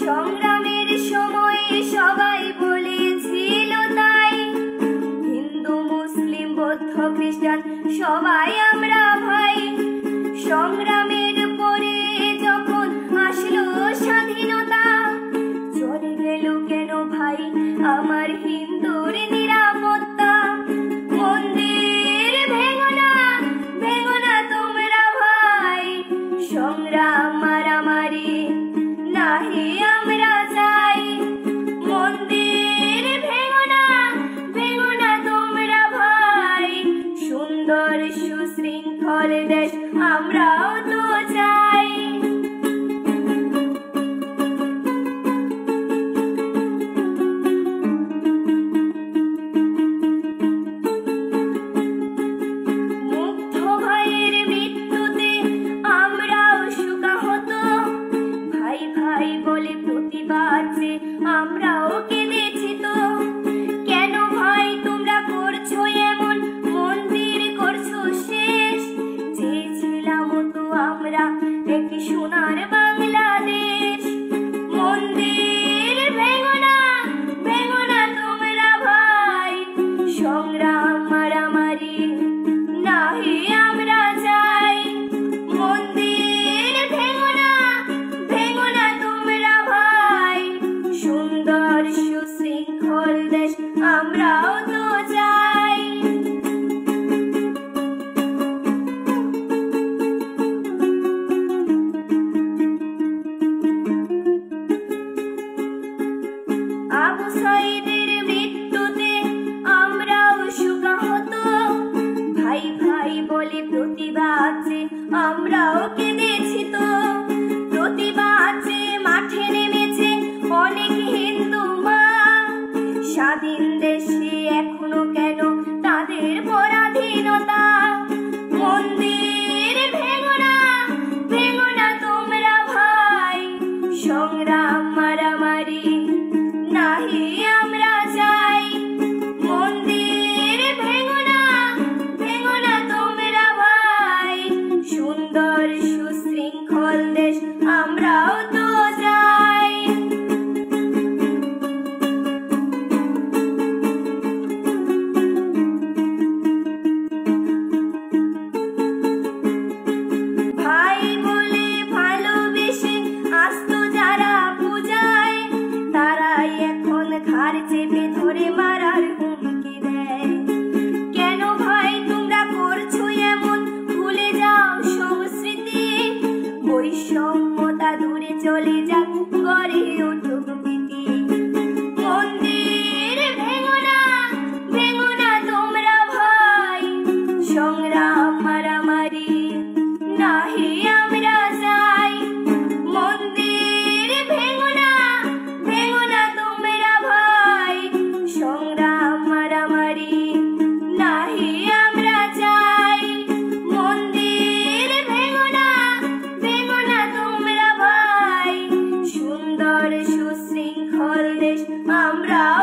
সংগ্রামের সময় সবাই বলেছিল তাই, হিন্দু মুসলিম বৌদ্ধ খ্রিস্টান সবাই আমরা ভাই। সংগ্রামের পরে যখন আসলো স্বাধীনতা, চলে গেল কেন ভাই আমার হিন্দুর নিরাপত্তা? মন্দির ভেঙো না তোমরা ভাই, সংগ্রাম মারামারি নাহি আমরা চাই। মন্দির ভেঙো না তোমরা ভাই, সুন্দর সুশৃঙ্খল দেশ আমরাও তো চাই। মুগ্ধ ভাইয়ের মৃত্যুতে আমরাও শোকাহত, ভাই ভাই বলে প্রতিবাদ যে আমরাও কেঁদেছি তো। কেন ভাই তোমরা করছো এমন, মন্দির করছো শেষ? চেয়েছিলাম তো আমরা এক সোনার বাংলাদেশ। মন্দির ভেঙো না তোমরা ভাই, সংগ্রাম মারামারি নাহি আমরা চাই। মন্দির ভেঙো না তোমরা ভাই, সুন্দর সুশৃঙ্খল দেশ আমরাও তো চাই। আবু সাঈদের মৃত্যুতে আমরাও শোকাহত, ভাই ভাই বলে প্রতিবাদ যে আমরাও কেঁদেছি তো। প্রতিবাদ যে মাঠে নেমেছে অনেক হিন্দু মা, স্বাধীন দেশে এখনো কেন তাদের পরাধীনতা? মন্দির ভেঙো না তোমরা ভাই, সংগ্রাম মারামারি নাহি আমরা চাই। মন্দির ভেঙো না তোমরা ভাই, সুন্দর সুশৃঙ্খল দেশ আমরাও তো চাই। ভাই বলে ভালোবেসে আসতো যারা পূজায়, তারাই এখন ঘাড় চেপে ধরে মারার হুমকি দেয়। কেন ভাই তোমরা করছো এমন, ভুলে যাও সংস্কৃতি? বৈষম্যতা দূরে চলে যাক, গড়ে উঠুক প্রীতি। মন্দির ভেঙো না তোমরা ভাই, সংগ্রাম মারামারি নাহি আমরা চাই। মন্দির ভেঙো না তোমরা ভাই, সংগ্রাম মারামারি নাহি আমরা চাই। মন্দির ভেঙো না তোমরা ভাই, সুন্দর সুশৃঙ্খল দেশ আমরাও